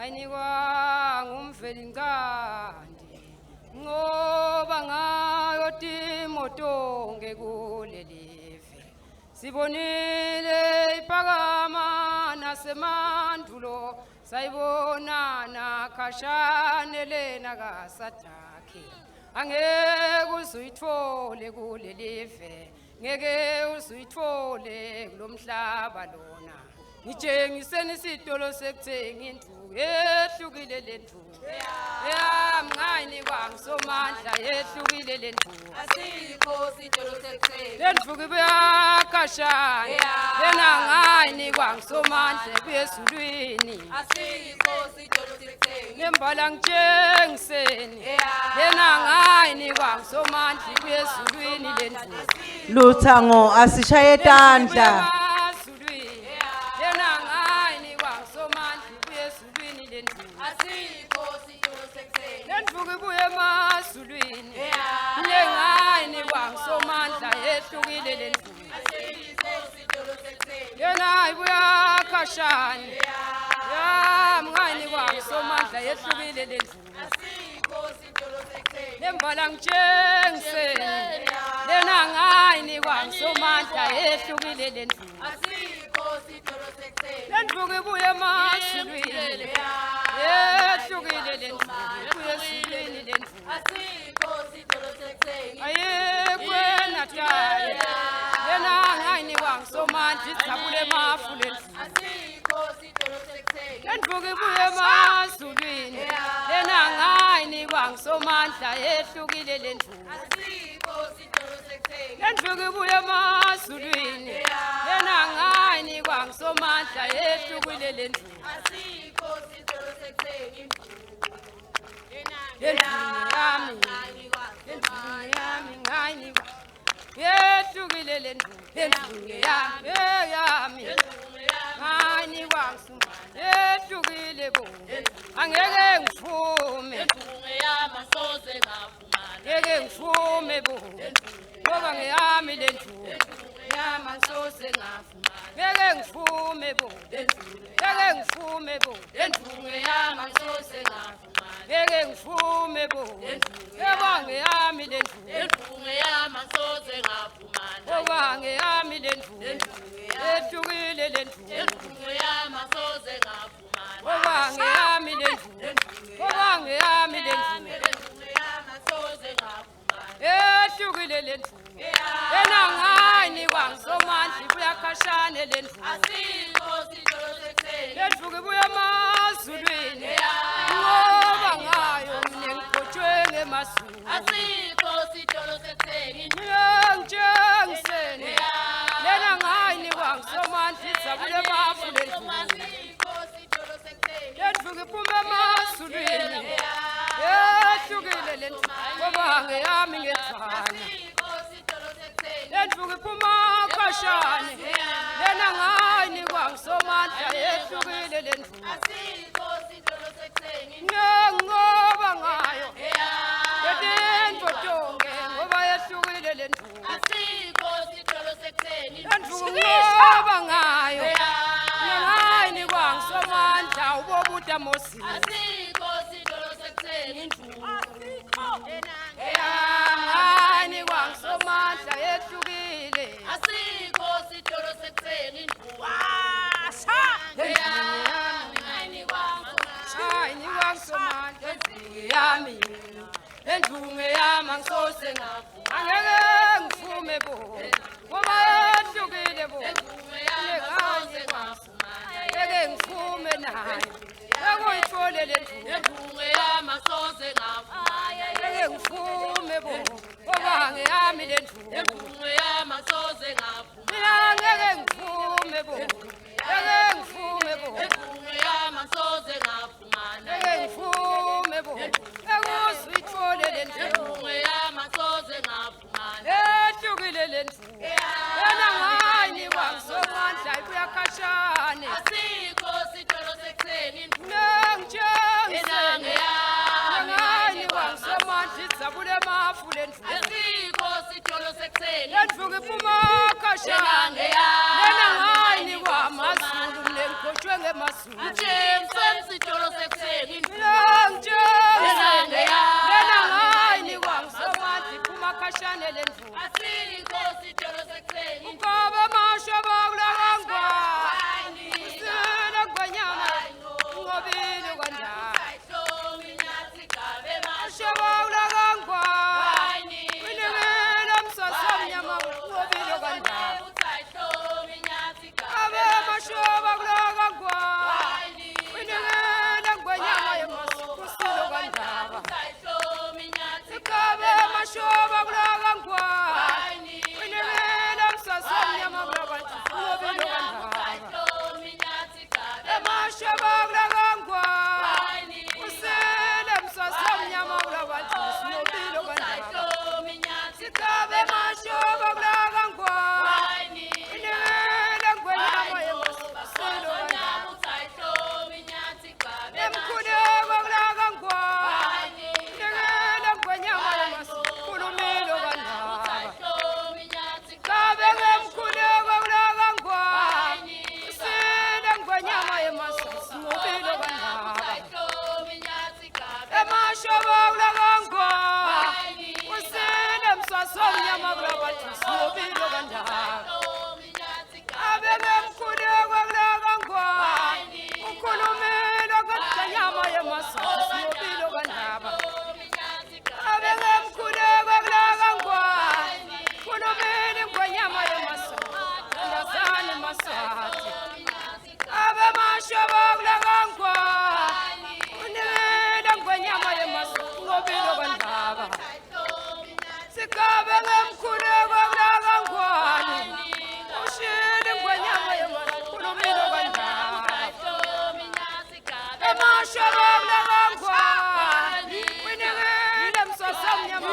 Ngayinikwa ngumvelingandi ngoba ngayo timoto ngekulelive sibonile iphakama nasemandulo sayibona khashane lena kasathakhe angeke uzuyithole kulelive ngeke uzuyithole kulomhlaba lona ngitshengiseni isitolo sekuthenga indlu ehlukile lendlu mngani kwangisomandla ehlukile lendlu asikho isitolo sekuthenga lendlu kuyakashana yena ngani kwangisomandla ebuyezulwini asikho isitolo sekuthenga nembala ngitshengiseni yena ngani kwangisomandla ebuyezulwini lendlu Luthango asishaye tandla. asikho isitolo sekuthenga Lendvuku ibuye emasulwini lengani kwangisomandla ehlukile lendvuku asikho isitolo sekuthenga yena ibuya khashane mngani kwangisomandla ehlukile lendvuku asikho isitolo sekuthenga lembala ngitshengiseni lena ngani kwangisomandla ehlukile lendvuku asikho isitolo sekuthenga lendvuku ibuye emasulwini ehlukile lendvuku ibuye esulwini lendvuku asikho isitolo sekuthenga ayekwenatali yena ngani kwangisomandla ijabule mafu lendvuku asikho isitolo sekuthenga lendvuku ibuye emazulwini yena ngani kwangisomandla ehlukile lendvuku asikho isitolo sekuthenga lendvuku ibuye emazulwini yena ngani kwangisomandla ehlukile lendvuku asikho isitolo sekuthenga lendvuku yami ngani yehlukile lendvuku lendvuku yami ngani kwangisomandla yehlukile bo angeke ngivume ngeke ngivume bo ngoba ngeyami lendvuku yami angisose ngavuma ngeke ngivume bo ngeke ngivume bo lendvuku yami angisose ngavuma ngeke ngivume bo ngoba ngeyami lendvuku ngoba ngeyami lendvuku ehlukile lendvuku ngoba ngeyami lendvuku ngoba ngeyami lendvuku ehlukile lendvuku yena ngani kwangisomandla ibuya khashane lendvuku lendvuku ibuya emazulwini ngoba ngayo mine ngigotshwe ngemazulu ngitshengiseni lena ngani kwangisomandla ijabule mafu lendvuku lendvuku iphuma emazulwini ehlukile lendvuku ngoba ngeyami ngethwana lendvuku iphuma khashane lena ngani kwangisomandla ehlukile lendvuku ngoba ngayo yetintfo tonke ngoba yehlukile lendvuku lendvuku ngoba ngayo ngani kwangisomandla ubobuta mosini ngani kwangisomandla yehlukile ngani kwangisomandla yami lendvuku yami angisose ngavuma angeke ngivume bo ngoba yehlukile bo ngeke ngivume naye ekuyithole lendvuku ngeke ngivume bo ngoba ngeyami lendvuku mina ngeke ngivume bo ngeke ngivume bo ngeke ngivume bo ekuzuyithole lendvuku ehlukile lendvuku yena ngani kwangisomandla ibuya khashane ngitshengiseni ngani kwangisomandla ijabule mafu lendvuku lendvuku iphuma khashane lena ngani kwamazulu mine ngigotshwe ngemazulu James, maswati siyobilo kandaba abengemkhuleko kulakangwani khulumeni ngwenyama yemaswati ndazani maswati abemashobo kulakangwani unibile ngwenyama yemaswati ngobilo kandaba sikabe ngemkhuleko kulakangwani ushili ngwenyama yemaswati khulumile kandaba emashobo kulakangwani unibile mswasa mnyama